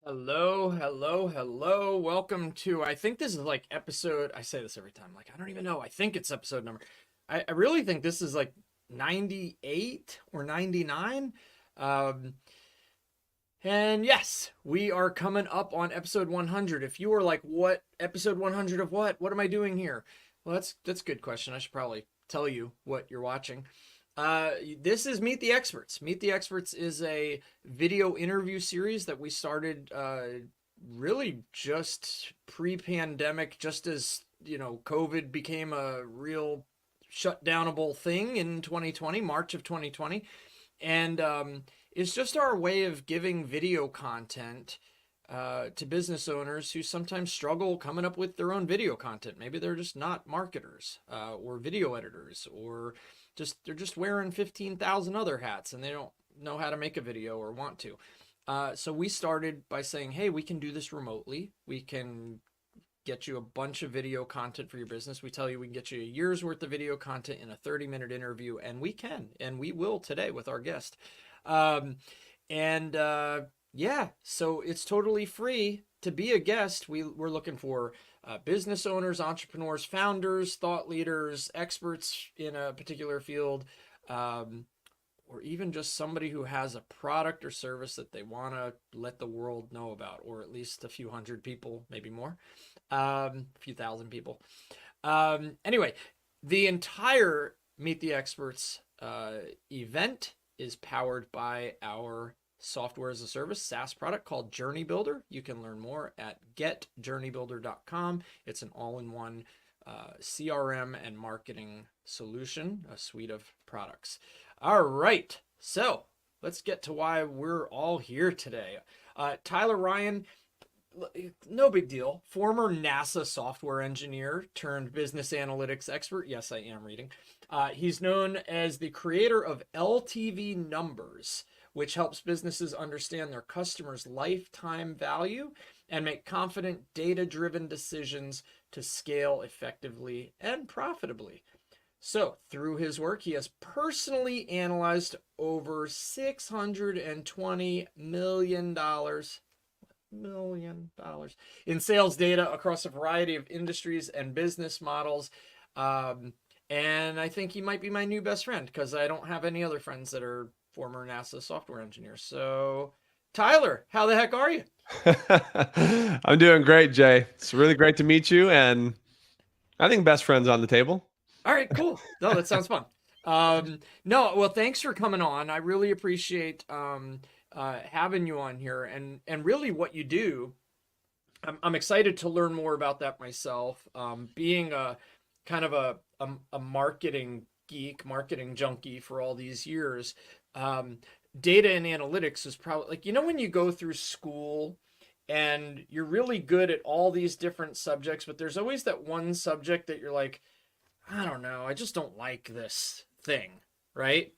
Hello, hello, hello. Welcome to, I think this is like episode, I say this every time, like, I don't even know. I think it's episode number. I really think this is like 98 or 99. Um, and yes, we are coming up on episode 100. If you were like, what episode 100 of what? What am I doing here? Well, that's a good question. I should probably tell you what you're watching. This is Meet the Experts. Meet the Experts is a video interview series that we started really just pre-pandemic, just as COVID became a real shutdownable thing in 2020, March of 2020, and it's just our way of giving video content to business owners who sometimes struggle coming up with their own video content. Maybe they're just not marketers or video editors, or they're just wearing 15,000 other hats and they don't know how to make a video or want to. So we started by saying, hey, we can do this remotely. We can get you a bunch of video content for your business. We tell you we can get you a year's worth of video content in a 30-minute interview, and we can, and we will today with our guest. Yeah, so it's totally free to be a guest. We're looking for business owners, entrepreneurs, founders, thought leaders, experts in a particular field, or even just somebody who has a product or service that they want to let the world know about, or at least a few hundred people, maybe more, a few thousand people. Anyway, the entire Meet the Experts event is powered by our software as a service SaaS product called Journey Builder. You can learn more at getjourneybuilder.com. It's an all-in-one CRM and marketing solution, a suite of products. All right, so let's get to why we're all here today. Tyler Ryan, no big deal, former NASA software engineer turned business analytics expert. Yes, I am reading. He's known as the creator of LTV Numbers, which helps businesses understand their customers' lifetime value and make confident, data-driven decisions to scale effectively and profitably. So, through his work, he has personally analyzed over $620 million in sales data across a variety of industries and business models. And I think he might be my new best friend because I don't have any other friends that are former NASA software engineers. So, Tyler, how the heck are you? I'm doing great, Jay. It's really great to meet you, and I think best friends on the table. All right, cool. No, that sounds fun. No, well, thanks for coming on. I really appreciate having you on here, and really what you do. I'm excited to learn more about that myself. Being a kind of a marketing geek, marketing junkie for all these years, data and analytics is probably like, when you go through school and you're really good at all these different subjects, but there's always that one subject that you're like, I don't know, I just don't like this thing, right?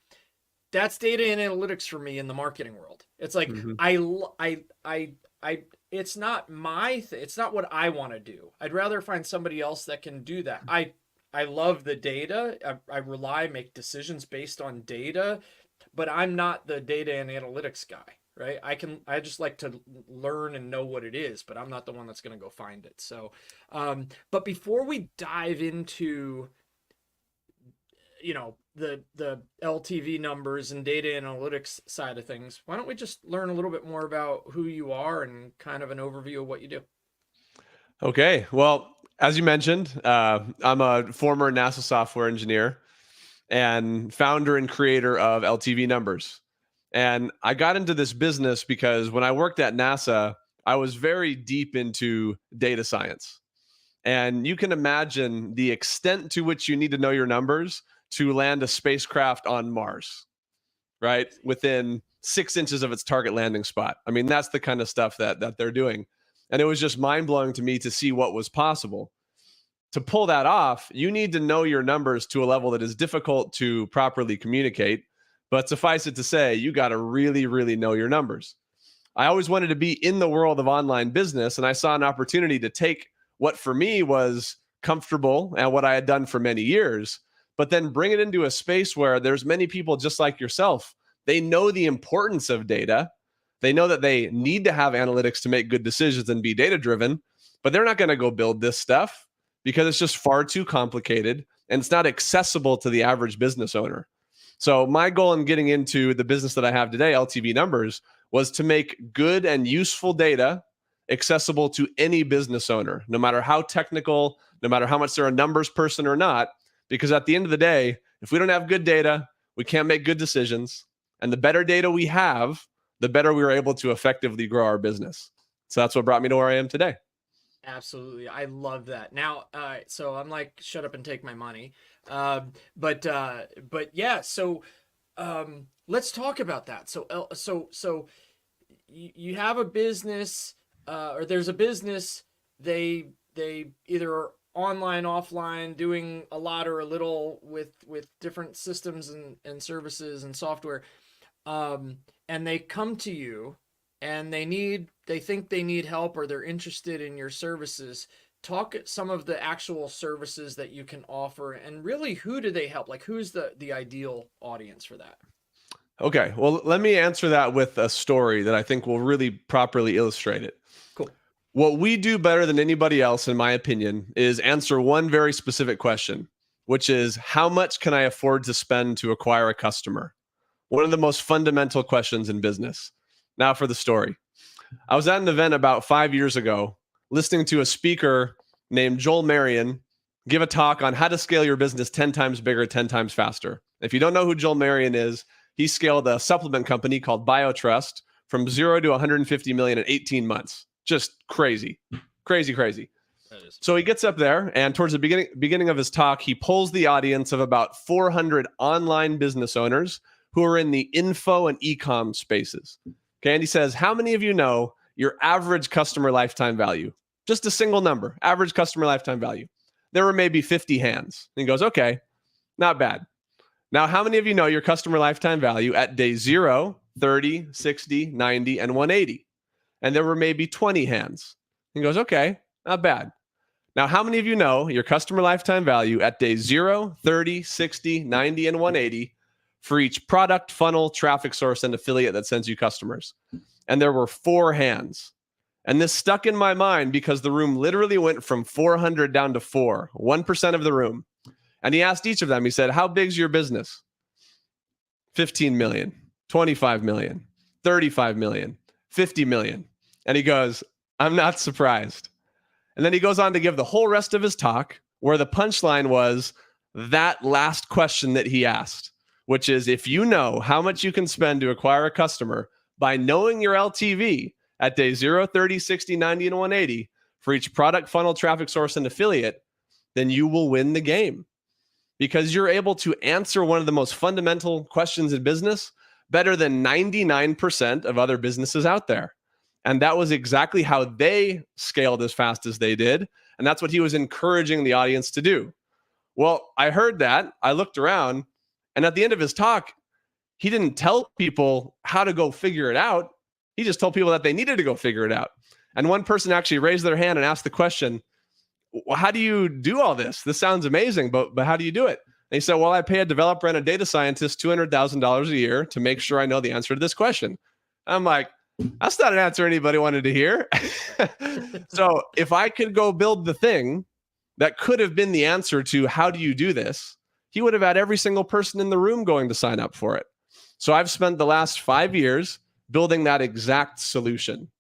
That's data and analytics for me in the marketing world. It's like hmm I it's not it's not what I want to do. I'd rather find somebody else that can do that. I love the data. I make decisions based on data, but I'm not the data and analytics guy, right? I just like to learn and know what it is, but I'm not the one that's going to go find it. So, but before we dive into the LTV numbers and data analytics side of things, why don't we just learn a little bit more about who you are and kind of an overview of what you do? Okay. Well, as you mentioned, I'm a former NASA software engineer and founder and creator of LTV Numbers. And I got into this business because when I worked at NASA, I was very deep into data science. And you can imagine the extent to which you need to know your numbers to land a spacecraft on Mars, right? Within 6 inches of its target landing spot. I mean, that's the kind of stuff that they're doing. And it was just mind blowing to me to see what was possible. To pull that off, you need to know your numbers to a level that is difficult to properly communicate. But suffice it to say, you got to really, really know your numbers. I always wanted to be in the world of online business, and I saw an opportunity to take what for me was comfortable and what I had done for many years, but then bring it into a space where there's many people just like yourself. They know the importance of data, They know that they need to have analytics to make good decisions and be data driven, but they're not going to go build this stuff because it's just far too complicated and it's not accessible to the average business owner. So my goal in getting into the business that I have today, LTV Numbers, was to make good and useful data accessible to any business owner, no matter how technical, no matter how much they're a numbers person or not. Because at the end of the day, if we don't have good data, we can't make good decisions. And the better data we have, the better we are able to effectively grow our business. So that's what brought me to where I am today. Absolutely. I love that. Now, so I'm like, shut up and take my money. But yeah, so let's talk about that. So you have a business, or there's a business, they either are online, offline, doing a lot or a little with different systems and services and software. And they come to you and they think they need help or they're interested in your services. Talk some of the actual services that you can offer, and really, who do they help? Like, who's the ideal audience for that? Okay, well, let me answer that with a story that I think will really properly illustrate it. Cool. What we do better than anybody else, in my opinion, is answer one very specific question, which is how much can I afford to spend to acquire a customer? One of the most fundamental questions in business. Now for the story. I was at an event about 5 years ago, listening to a speaker named Joel Marion give a talk on how to scale your business 10 times bigger, 10 times faster. If you don't know who Joel Marion is, he scaled a supplement company called BioTrust from 0 to 150 million in 18 months. Just crazy, crazy, crazy. That is. So he gets up there, and towards the beginning of his talk, he pulls the audience of about 400 online business owners who are in the info and e-com spaces. Okay, and he says, how many of you know your average customer lifetime value? Just a single number, average customer lifetime value. There were maybe 50 hands. And he goes, okay, not bad. Now, how many of you know your customer lifetime value at day 0, 30, 60, 90, and 180? And there were maybe 20 hands. He goes, okay, not bad. Now, how many of you know your customer lifetime value at day 0, 30, 60, 90, and 180 for each product, funnel, traffic source, and affiliate that sends you customers? And there were 4 hands. And this stuck in my mind because the room literally went from 400 down to 4, 1% of the room. And he asked each of them, he said, how big's your business? 15 million, 25 million, 35 million, 50 million. And he goes, I'm not surprised. And then he goes on to give the whole rest of his talk, where the punchline was that last question that he asked, which is, if you know how much you can spend to acquire a customer by knowing your LTV at day 0, 30, 60, 90, and 180 for each product, funnel, traffic source, and affiliate, then you will win the game. Because you're able to answer one of the most fundamental questions in business better than 99% of other businesses out there. And that was exactly how they scaled as fast as they did. And that's what he was encouraging the audience to do. Well, I heard that. I looked around. And at the end of his talk, he didn't tell people how to go figure it out. He just told people that they needed to go figure it out. And one person actually raised their hand and asked the question, well, how do you do all this? This sounds amazing, but how do you do it? And he said, well, I pay a developer and a data scientist $200,000 a year to make sure I know the answer to this question. I'm like, that's not an answer anybody wanted to hear. So if I could go build the thing that could have been the answer to how do you do this, he would have had every single person in the room going to sign up for it. So I've spent the last 5 years building that exact solution.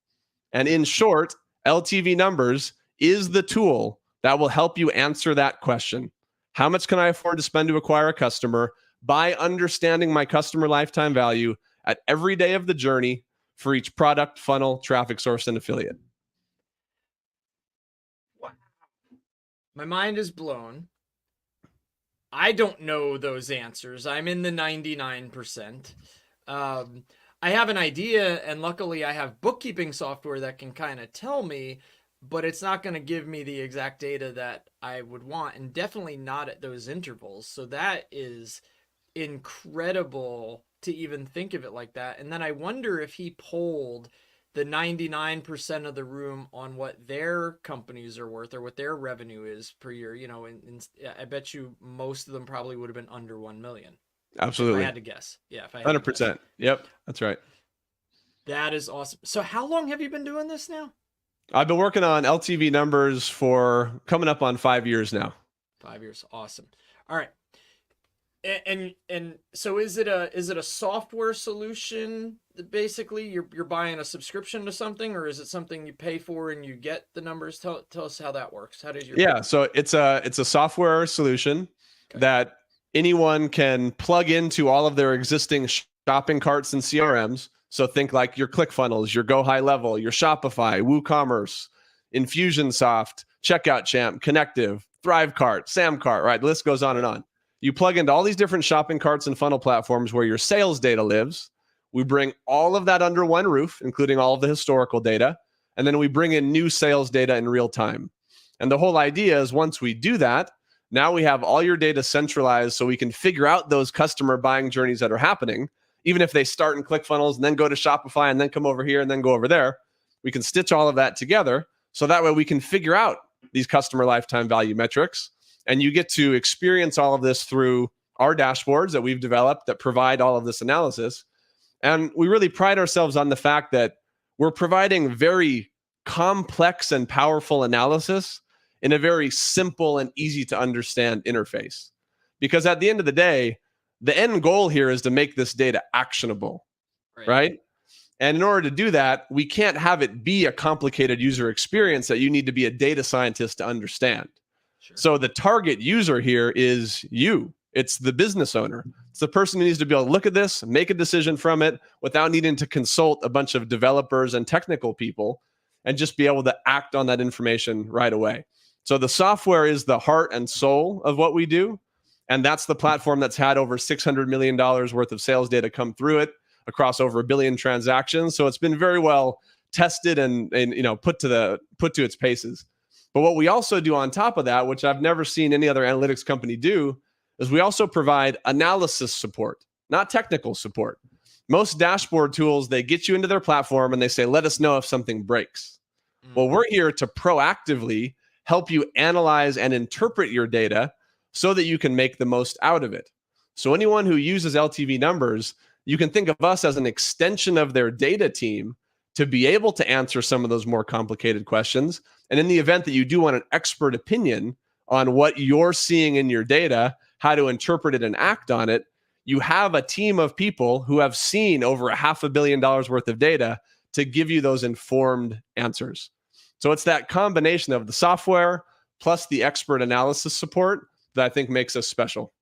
And in short, LTV Numbers is the tool that will help you answer that question. How much can I afford to spend to acquire a customer by understanding my customer lifetime value at every day of the journey for each product, funnel, traffic source, and affiliate? Wow. My mind is blown. I don't know those answers. I'm in the 99%. I have an idea, and luckily I have bookkeeping software that can kind of tell me, but it's not going to give me the exact data that I would want, and definitely not at those intervals. So that is incredible to even think of it like that. And then I wonder if he polled the 99% of the room on what their companies are worth or what their revenue is per year, and I bet you most of them probably would have been under 1 million. Absolutely. If I had to guess. Yeah, if I had to guess. 100%. Yep, that's right. That is awesome. So how long have you been doing this now? I've been working on LTV numbers for coming up on 5 years now. 5 years. Awesome. All right. And so is it a software solution that basically you're buying a subscription to something, or is it something you pay for and you get the numbers? Tell us how that works. How does your Yeah, so it's a software solution Okay. that anyone can plug into all of their existing shopping carts and CRMs. So think like your ClickFunnels, your Go High Level, your Shopify, WooCommerce, Infusionsoft, Checkout Champ, Connective, ThriveCart, SamCart, right? The list goes on and on. You plug into all these different shopping carts and funnel platforms where your sales data lives. We bring all of that under one roof, including all of the historical data. And then we bring in new sales data in real time. And the whole idea is once we do that, now we have all your data centralized so we can figure out those customer buying journeys that are happening. Even if they start in ClickFunnels and then go to Shopify and then come over here and then go over there, we can stitch all of that together. So that way we can figure out these customer lifetime value metrics. And you get to experience all of this through our dashboards that we've developed that provide all of this analysis. And we really pride ourselves on the fact that we're providing very complex and powerful analysis in a very simple and easy to understand interface. Because at the end of the day, the end goal here is to make this data actionable, right? And in order to do that, we can't have it be a complicated user experience that you need to be a data scientist to understand. Sure. So the target user here is you. It's the business owner. It's the person who needs to be able to look at this, make a decision from it without needing to consult a bunch of developers and technical people, and just be able to act on that information right away. So the software is the heart and soul of what we do. And that's the platform that's had over $600 million worth of sales data come through it across over 1 billion transactions. So it's been very well tested and put to its paces. But what we also do on top of that, which I've never seen any other analytics company do, is we also provide analysis support, not technical support. Most dashboard tools, they get you into their platform and they say, let us know if something breaks. Well, we're here to proactively help you analyze and interpret your data so that you can make the most out of it. So anyone who uses LTV numbers, you can think of us as an extension of their data team to be able to answer some of those more complicated questions. And in the event that you do want an expert opinion on what you're seeing in your data, how to interpret it and act on it, you have a team of people who have seen over $500 million worth of data to give you those informed answers. So it's that combination of the software plus the expert analysis support that I think makes us special.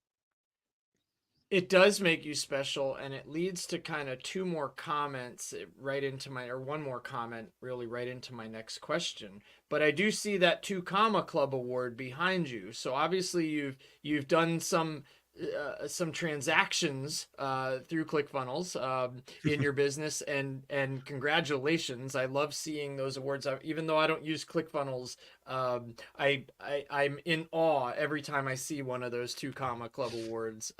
It does make you special, and it leads to kind of two more comments right into one more comment really right into my next question. But I do see that 2 Comma Club award behind you. So obviously you've done some transactions through ClickFunnels in your business, and congratulations. I love seeing those awards. Even though I don't use ClickFunnels, I'm in awe every time I see one of those 2 Comma Club awards.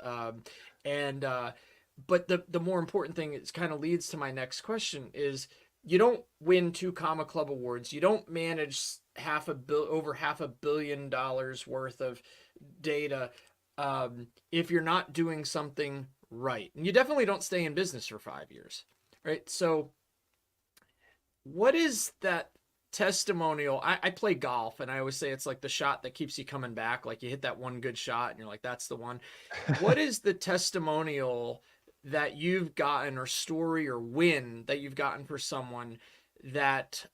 But the more important thing, it kind of leads to my next question, is you don't win 2 Comma Club awards. You don't manage over $500 million worth of data if you're not doing something right. And you definitely don't stay in business for 5 years, right? So what is that testimonial? I play golf, and I always say it's like the shot that keeps you coming back. Like you hit that one good shot and you're like, that's the one. What is the testimonial that you've gotten, or story or win that you've gotten for someone that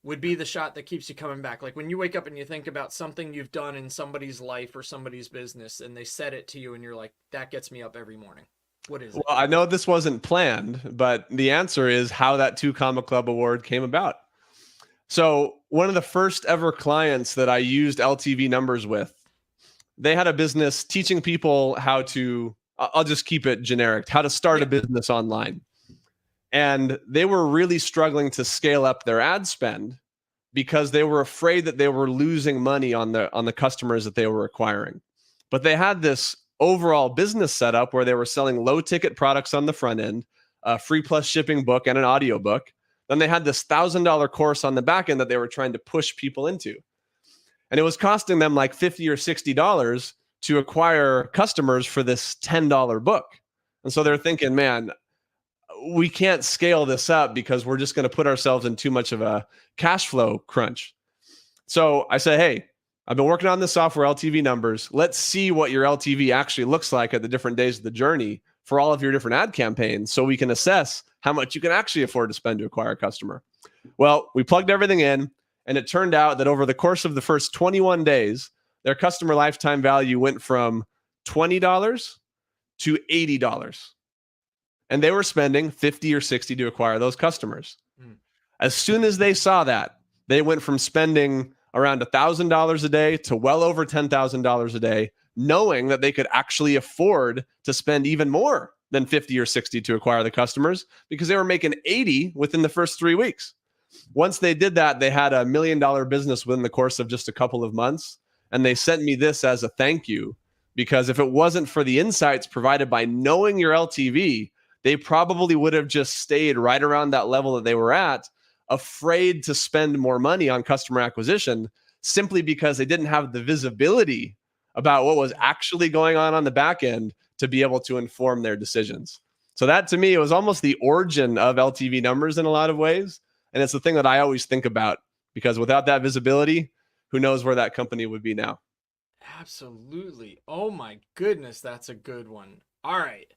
would be the shot that keeps you coming back? Like when you wake up and you think about something you've done in somebody's life or somebody's business, and they said it to you and you're like, that gets me up every morning. What is it? Well, I know this wasn't planned, but the answer is how that 2 Comma Club award came about. So one of the first ever clients that I used LTV numbers with, they had a business teaching people how to, I'll just keep it generic, how to start a business online. And they were really struggling to scale up their ad spend because they were afraid that they were losing money on the customers that they were acquiring. But they had this overall business setup where they were selling low ticket products on the front end, a free plus shipping book and an audio book. Then they had this $1,000 course on the back end that they were trying to push people into. And it was costing them like $50 or $60 to acquire customers for this $10 book. And so they're thinking, man, we can't scale this up because we're just going to put ourselves in too much of a cash flow crunch. So I said, hey, I've been working on this software, LTV Numbers. Let's see what your LTV actually looks like at the different days of the journey for all of your different ad campaigns so we can assess how much you can actually afford to spend to acquire a customer. Well, we plugged everything in, and it turned out that over the course of the first 21 days, their customer lifetime value went from $20 to $80. And they were spending 50 or 60 to acquire those customers. As soon as they saw that, they went from spending around $1,000 a day to well over $10,000 a day, knowing that they could actually afford to spend even more than 50 or 60 to acquire the customers because they were making 80 within the first 3 weeks. Once they did that, they had $1 million business within the course of just a couple of months. And they sent me this as a thank you, because if it wasn't for the insights provided by knowing your LTV, they probably would have just stayed right around that level that they were at, afraid to spend more money on customer acquisition simply because they didn't have the visibility about what was actually going on the back end to be able to inform their decisions. So that, to me, it was almost the origin of LTV Numbers in a lot of ways. And it's the thing that I always think about, because without that visibility, who knows where that company would be now. Absolutely. Oh my goodness, that's a good one. All right.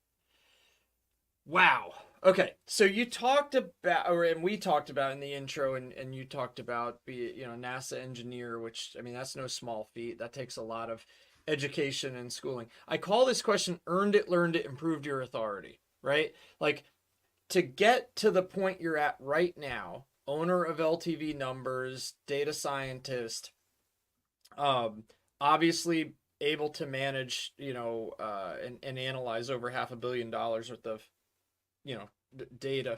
Wow. Okay. So you talked about, and we talked about in the intro, and you talked about NASA engineer, which, I mean, that's no small feat. That takes a lot of education and schooling. I call this question earned it, learned it, improved your authority, right? Like, to get to the point you're at right now, owner of LTV Numbers, data scientist, obviously able to manage, and analyze over $500 million worth of, data.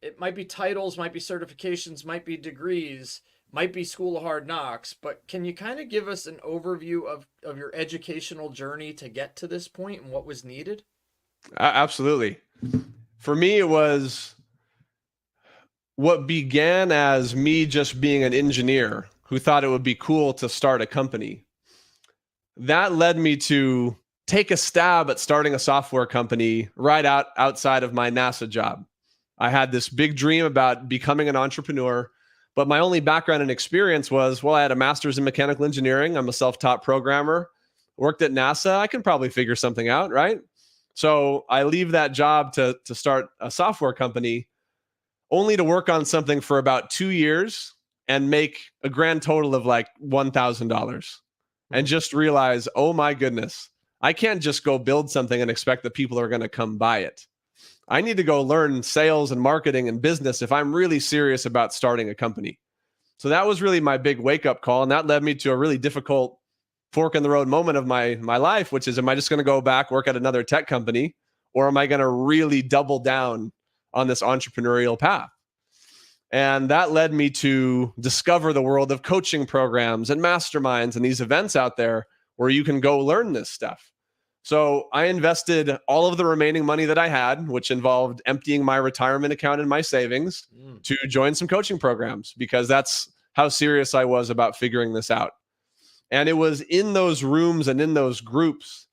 It might be titles, might be certifications, might be degrees, might be School of Hard Knocks, but can you kind of give us an overview of your educational journey to get to this point and what was needed? Absolutely. For me, it was what began as me just being an engineer who thought it would be cool to start a company. That led me to take a stab at starting a software company right outside of my NASA job. I had this big dream about becoming an entrepreneur, but my only background and experience was, well, I had a master's in mechanical engineering. I'm a self-taught programmer, worked at NASA. I can probably figure something out, right? So I leave that job to start a software company, only to work on something for about 2 years and make a grand total of like $1,000 and just realize, oh my goodness, I can't just go build something and expect that people are going to come buy it. I need to go learn sales and marketing and business if I'm really serious about starting a company. So that was really my big wake up call. And that led me to a really difficult fork in the road moment of my life, which is, am I just going to go back, work at another tech company, or am I going to really double down on this entrepreneurial path? And that led me to discover the world of coaching programs and masterminds and these events out there where you can go learn this stuff. So I invested all of the remaining money that I had, which involved emptying my retirement account and my savings, to join some coaching programs, because that's how serious I was about figuring this out. And it was in those rooms and in those groups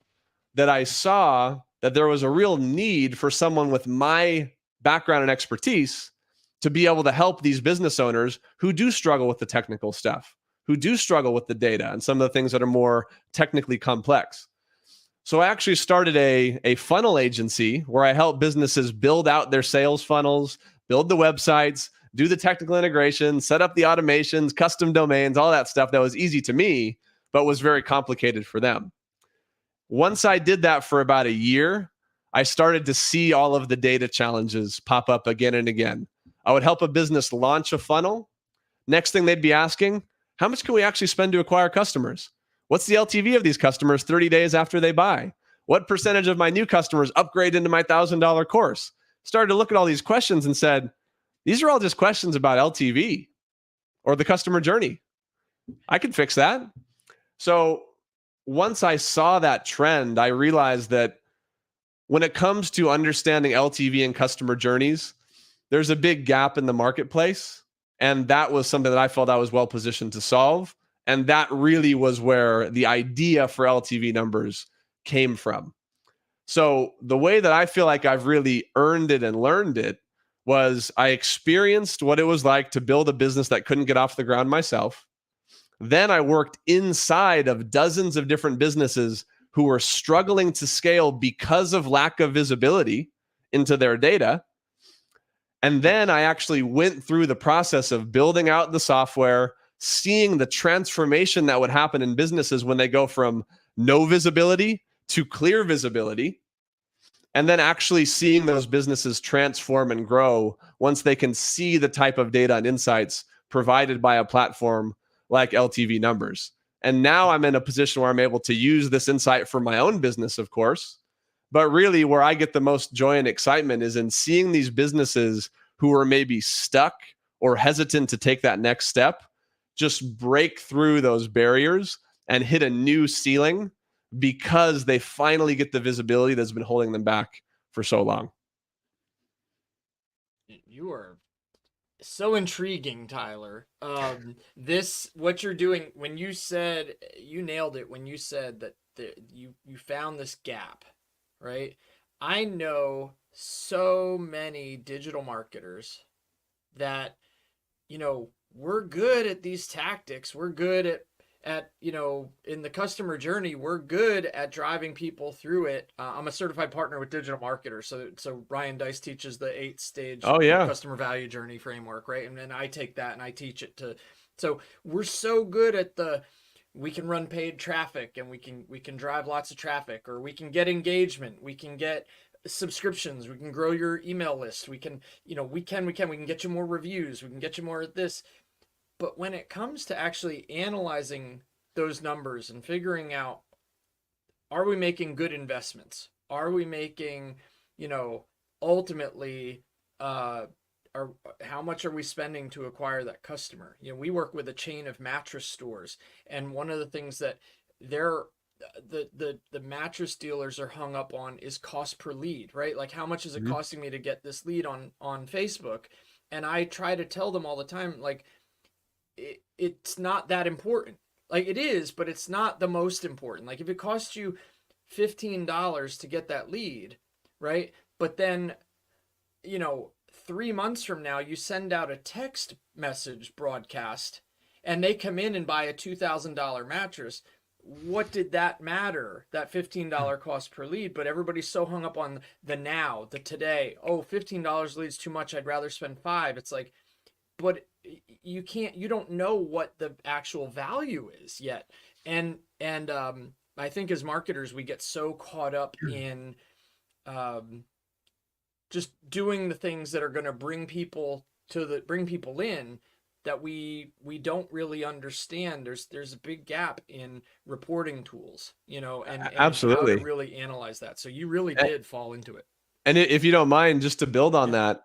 that I saw that there was a real need for someone with my background and expertise to be able to help these business owners who do struggle with the technical stuff, who do struggle with the data and some of the things that are more technically complex. So I actually started a funnel agency where I help businesses build out their sales funnels, build the websites, do the technical integration, set up the automations, custom domains, all that stuff that was easy to me, but was very complicated for them. Once I did that for about a year, I started to see all of the data challenges pop up again and again. I would help a business launch a funnel. Next thing they'd be asking, how much can we actually spend to acquire customers? What's the LTV of these customers 30 days after they buy? What percentage of my new customers upgrade into my $1,000 course? Started to look at all these questions and said, these are all just questions about LTV or the customer journey. I can fix that. So once I saw that trend, I realized that when it comes to understanding LTV and customer journeys, there's a big gap in the marketplace. And that was something that I felt I was well positioned to solve. And that really was where the idea for LTV Numbers came from. So the way that I feel like I've really earned it and learned it was I experienced what it was like to build a business that couldn't get off the ground myself. Then I worked inside of dozens of different businesses who were struggling to scale because of lack of visibility into their data. And then I actually went through the process of building out the software, seeing the transformation that would happen in businesses when they go from no visibility to clear visibility, and then actually seeing those businesses transform and grow once they can see the type of data and insights provided by a platform like LTV Numbers. And now I'm in a position where I'm able to use this insight for my own business, of course. But really, where I get the most joy and excitement is in seeing these businesses who are maybe stuck or hesitant to take that next step just break through those barriers and hit a new ceiling because they finally get the visibility that's been holding them back for so long. You are so intriguing, Tyler. What you're doing, when you said, you nailed it when you said that you found this gap, right? I know so many digital marketers that, we're good at these tactics. We're good at in the customer journey, we're good at driving people through it. I'm a certified partner with digital marketers, so Ryan Dice teaches the 8-stage Oh, yeah. customer value journey framework, right? And then I take that and I teach it to. So we're so good at we can run paid traffic, and we can drive lots of traffic, or we can get engagement, we can get subscriptions, we can grow your email list, we can get you more reviews, we can get you more of this. But when it comes to actually analyzing those numbers and figuring out, are we making good investments? Are we making, ultimately, how much are we spending to acquire that customer? We work with a chain of mattress stores, and one of the things that the mattress dealers are hung up on is cost per lead, right? Like, how much is it costing me to get this lead on Facebook? And I try to tell them all the time, like, it's not that important. Like, it is, but it's not the most important. Like, if it costs you $15 to get that lead, right? But then, 3 months from now, you send out a text message broadcast and they come in and buy a $2,000 mattress. What did that matter? That $15 cost per lead, but everybody's so hung up on the now, the today. Oh, $15 leads too much. I'd rather spend $5. It's like, but you don't know what the actual value is yet. And I think as marketers, we get so caught up in just doing the things that are going to bring people in, that we don't really understand. There's a big gap in reporting tools, and Absolutely. how to really analyze that. So you really did fall into it. And if you don't mind, just to build on that,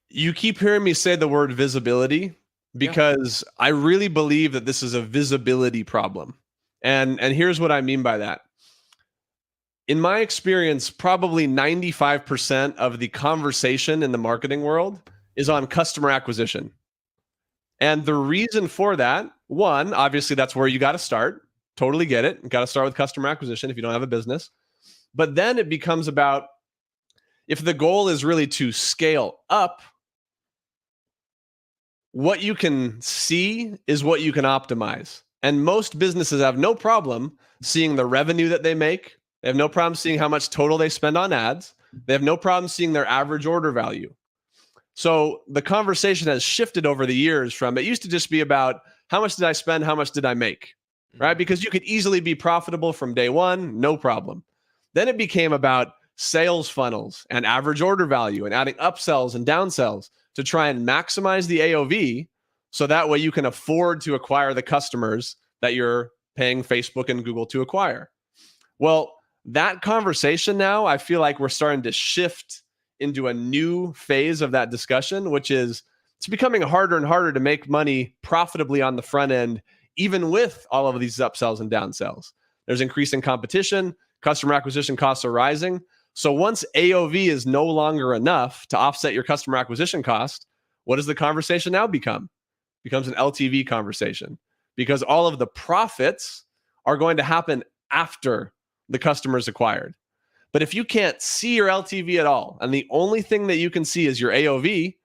you keep hearing me say the word visibility because I really believe that this is a visibility problem. And here's what I mean by that. In my experience, probably 95% of the conversation in the marketing world is on customer acquisition. And the reason for that, one, obviously that's where you got to start. Totally get it. You got to start with customer acquisition if you don't have a business. But then it becomes about, if the goal is really to scale up, what you can see is what you can optimize. And most businesses have no problem seeing the revenue that they make. They have no problem seeing how much total they spend on ads. They have no problem seeing their average order value. So the conversation has shifted over the years from, it used to just be about how much did I spend, how much did I make, right? Because you could easily be profitable from day one, no problem. Then it became about sales funnels and average order value and adding upsells and downsells to try and maximize the AOV, so that way you can afford to acquire the customers that you're paying Facebook and Google to acquire. Well, that conversation now, I feel like we're starting to shift into a new phase of that discussion, which is, it's becoming harder and harder to make money profitably on the front end, even with all of these upsells and downsells. There's increasing competition, customer acquisition costs are rising. So once AOV is no longer enough to offset your customer acquisition cost, what does the conversation now become? It becomes an LTV conversation, because all of the profits are going to happen after the customers acquired. But if you can't see your LTV at all, and the only thing that you can see is your AOV,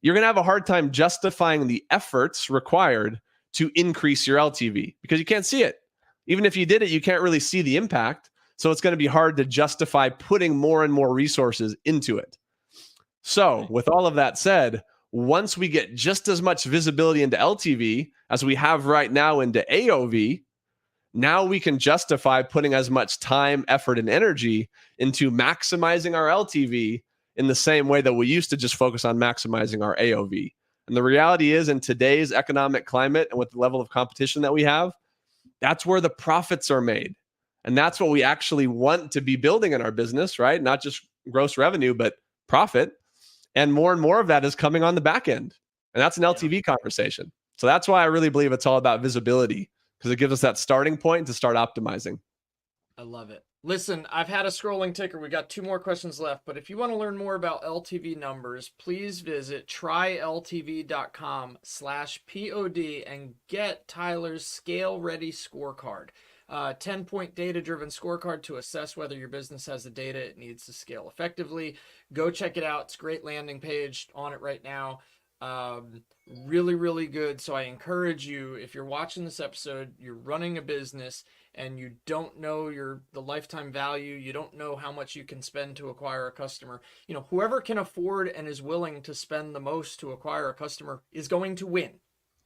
you're going to have a hard time justifying the efforts required to increase your LTV because you can't see it. Even if you did it, you can't really see the impact. So it's going to be hard to justify putting more and more resources into it. So, with all of that said, once we get just as much visibility into LTV as we have right now into AOV, now we can justify putting as much time, effort, and energy into maximizing our LTV in the same way that we used to just focus on maximizing our AOV. And the reality is, in today's economic climate and with the level of competition that we have, that's where the profits are made. And that's what we actually want to be building in our business, right? Not just gross revenue, but profit. And more of that is coming on the back end. And that's an LTV conversation. So that's why I really believe it's all about visibility, because it gives us that starting point to start optimizing. I love it. Listen, I've had a scrolling ticker. We got 2 more questions left, but if you want to learn more about LTV numbers, please visit tryltv.com/pod and get Tyler's scale ready scorecard. 10-point data-driven scorecard to assess whether your business has the data it needs to scale effectively. Go check it out. It's a great landing page on it right now. Really, really good. So I encourage you, if you're watching this episode, you're running a business and you don't know the lifetime value, you don't know how much you can spend to acquire a customer, whoever can afford and is willing to spend the most to acquire a customer is going to win.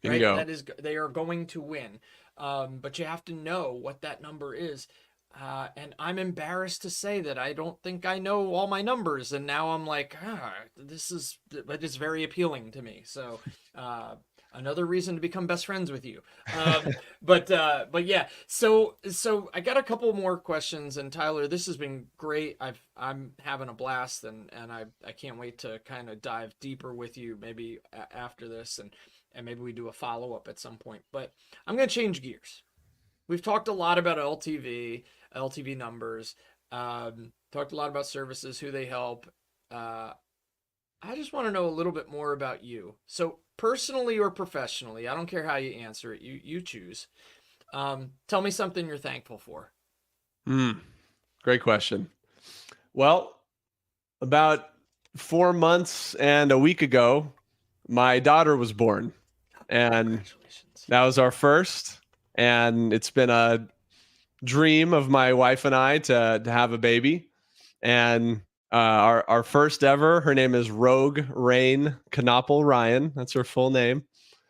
Right? Bingo. They are going to win. But you have to know what that number is. And I'm embarrassed to say that I don't think I know all my numbers. And now I'm like, but it's very appealing to me. So, another reason to become best friends with you. But yeah, so I got a couple more questions, and Tyler, this has been great. I'm having a blast, and I can't wait to kind of dive deeper with you maybe after this, and maybe we do a follow-up at some point. But I'm going to change gears. We've talked a lot about LTV numbers, talked a lot about services, who they help. I just want to know a little bit more about you. So personally or professionally, I don't care how you answer it. You choose. Tell me something you're thankful for. Great question. Well, about 4 months and a week ago, my daughter was born. And that was our first. And it's been a dream of my wife and I to have a baby. And our first ever, her name is Rogue Rain Knoppel Ryan. That's her full name.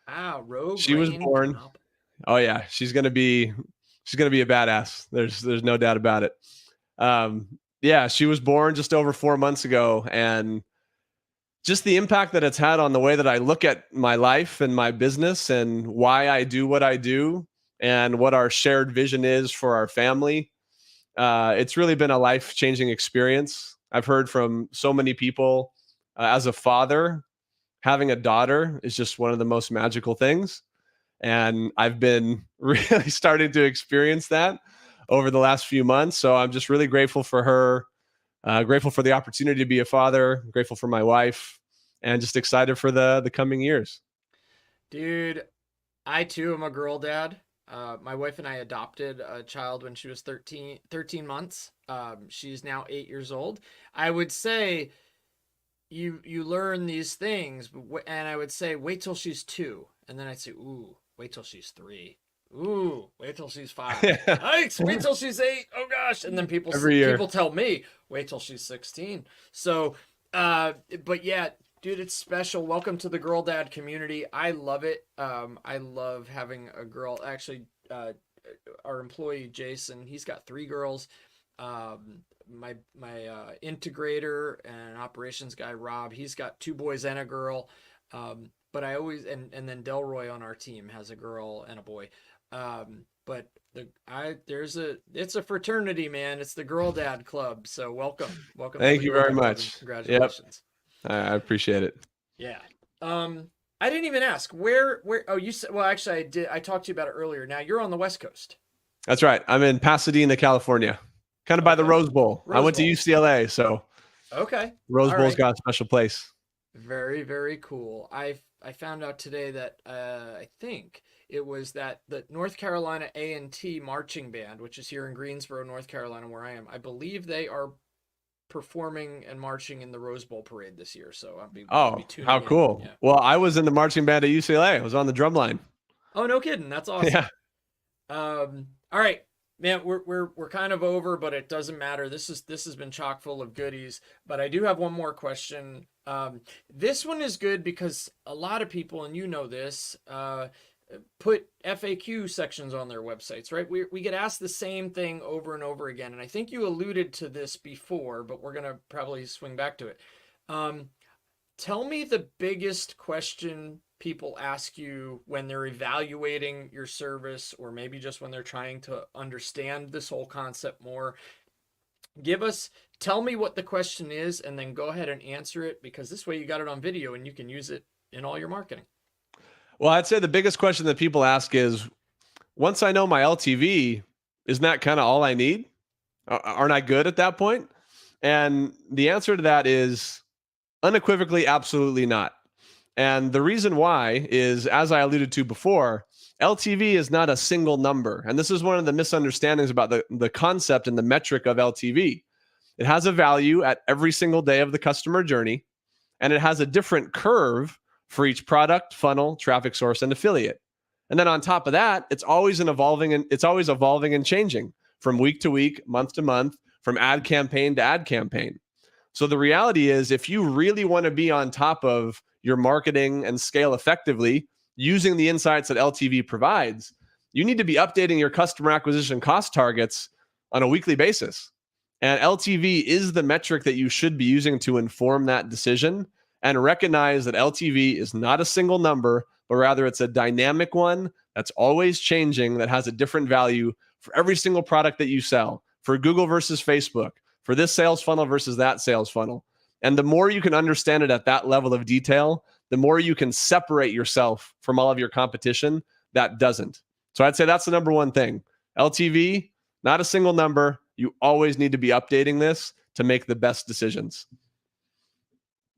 Wow, Rogue She was born. Knoppel. Oh yeah, she's gonna be a badass. There's no doubt about it. Yeah, she was born just over 4 months ago, and just the impact that it's had on the way that I look at my life and my business and why I do what I do and what our shared vision is for our family. It's really been a life-changing experience. I've heard from so many people, as a father, having a daughter is just one of the most magical things. And I've been really starting to experience that over the last few months. So I'm just really grateful for her, grateful for the opportunity to be a father, grateful for my wife, and just excited for the coming years. Dude, I too am a girl dad. My wife and I adopted a child when she was 13 months. She's now 8 years old. I would say you learn these things, and I would say wait till she's 2, and then I'd say, ooh, wait till she's 3. Ooh, wait till she's 5. Yikes, wait till she's 8. Oh gosh. And then people tell me, wait till she's 16. So, but yeah, dude, it's special. Welcome to the Girl Dad community. I love it. I love having a girl. Actually, our employee Jason, he's got 3 girls. My integrator and operations guy Rob, he's got 2 boys and a girl. But I always and then Delroy on our team has a girl and a boy. But it's a fraternity, man. It's the Girl Dad Club. So welcome. Thank you very much. Congratulations. Yep. I appreciate it. Yeah. I didn't even ask where. Oh, you said. Well, actually, I did. I talked to you about it earlier. Now you're on the West Coast. That's right. I'm in Pasadena, California, kind of by the Rose Bowl. I went to UCLA, so okay. Rose Bowl's got a special place. Very, very cool. I found out today that I think it was that the North Carolina A&T marching band, which is here in Greensboro, North Carolina, where I am. I believe they are performing and marching in the Rose Bowl parade this year, so I'll be Oh, how tuning in. cool. Yeah. Well, I was in the marching band at UCLA. I was on the drum line. Oh, no kidding. That's awesome. Yeah. All right, man, we're kind of over, but it doesn't matter. This has been chock full of goodies. But I do have one more question. This one is good because a lot of people, and you know this, put FAQ sections on their websites, right? We get asked the same thing over and over again, and I think you alluded to this before, but we're gonna probably swing back to it. Um, Tell me the biggest question people ask you when they're evaluating your service, or maybe just when they're trying to understand this whole concept more. Tell me what the question is, and then go ahead and answer it, because this way you got it on video and you can use it in all your marketing. Well, I'd say the biggest question that people ask is, once I know my LTV, isn't that kind of all I need? Aren't I good at that point? And the answer to that is unequivocally, absolutely not. And the reason why is, as I alluded to before, LTV is not a single number. And this is one of the misunderstandings about the concept and the metric of LTV. It has a value at every single day of the customer journey, and it has a different curve for each product, funnel, traffic source, and affiliate. And then on top of that, it's always evolving and changing from week to week, month to month, from ad campaign to ad campaign. So the reality is, if you really want to be on top of your marketing and scale effectively using the insights that LTV provides, you need to be updating your customer acquisition cost targets on a weekly basis. And LTV is the metric that you should be using to inform that decision, and recognize that LTV is not a single number, but rather it's a dynamic one that's always changing, that has a different value for every single product that you sell, for Google versus Facebook, for this sales funnel versus that sales funnel. And the more you can understand it at that level of detail, the more you can separate yourself from all of your competition that doesn't. So I'd say that's the number one thing. LTV, not a single number. You always need to be updating this to make the best decisions.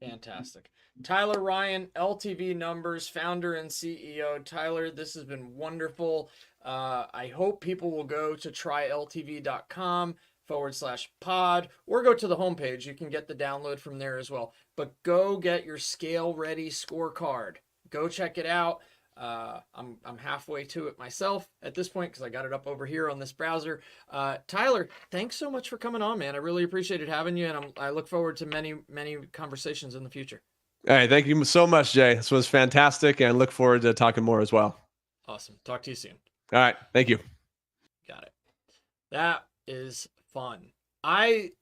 Fantastic. Tyler Ryan, LTV Numbers, founder and CEO. Tyler, this has been wonderful. I hope people will go to tryltv.com/pod, or go to the homepage. You can get the download from there as well. But go get your scale ready scorecard. Go check it out. I'm halfway to it myself at this point, because I got it up over here on this browser. Tyler, thanks so much for coming on, man. I really appreciated having you, and I look forward to many, many conversations in the future. All right. Thank you so much, Jay. This was fantastic, and I look forward to talking more as well. Awesome. Talk to you soon. All right. Thank you. Got it. That is fun. I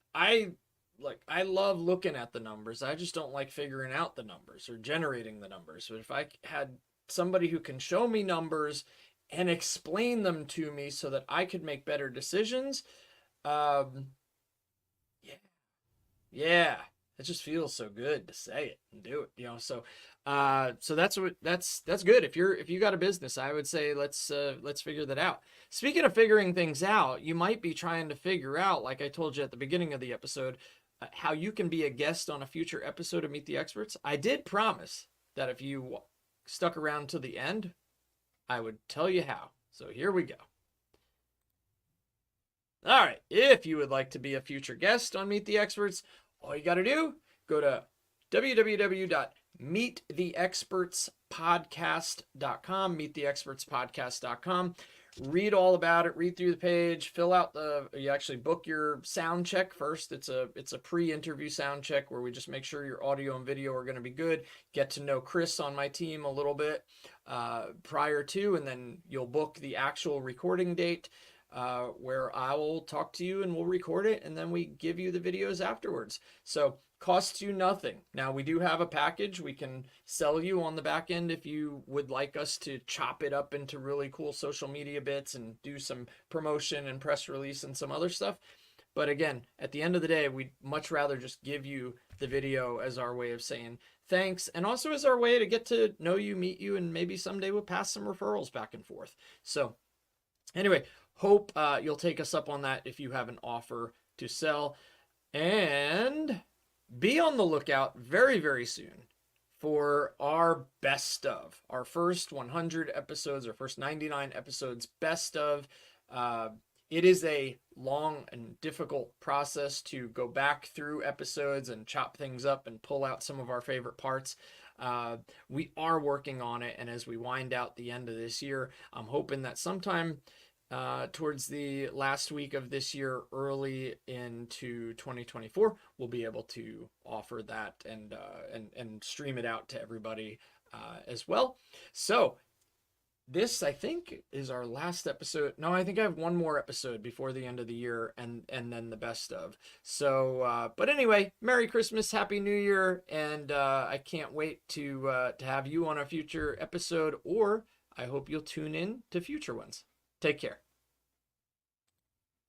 love looking at the numbers. I just don't like figuring out the numbers or generating the numbers. But if I had somebody who can show me numbers and explain them to me so that I could make better decisions, yeah, it just feels so good to say it and do it, So that's good. If you got a business, I would say let's figure that out. Speaking of figuring things out, you might be trying to figure out, like I told you at the beginning of the episode, how you can be a guest on a future episode of Meet the Experts. I did promise that if you stuck around to the end, I would tell you how. So here we go. All right. If you would like to be a future guest on Meet the Experts, all you got to do, go to www.meettheexpertspodcast.com, meettheexpertspodcast.com. Read all about it, read through the page, you actually book your sound check first. It's a pre-interview sound check where we just make sure your audio and video are going to be good. Get to know Chris on my team a little bit prior to, and then you'll book the actual recording date where I will talk to you and we'll record it, and then we give you the videos afterwards. So costs you nothing. Now, we do have a package we can sell you on the back end if you would like us to chop it up into really cool social media bits and do some promotion and press release and some other stuff. But again, at the end of the day, we'd much rather just give you the video as our way of saying thanks, and also as our way to get to know you, meet you, and maybe someday we'll pass some referrals back and forth. So anyway, hope you'll take us up on that if you have an offer to sell. And be on the lookout very, very soon for our best of, our first 100 episodes, our first 99 episodes, best of. Uh, it is a long and difficult process to go back through episodes and chop things up and pull out some of our favorite parts. We are working on it, and as we wind out the end of this year, I'm hoping that sometime towards the last week of this year, early into 2024, we'll be able to offer that and stream it out to everybody as well. So this, I think, is our last episode. No, I think I have one more episode before the end of the year, and then the best of. So, but anyway, Merry Christmas, Happy New Year, and I can't wait to have you on a future episode, or I hope you'll tune in to future ones. Take care.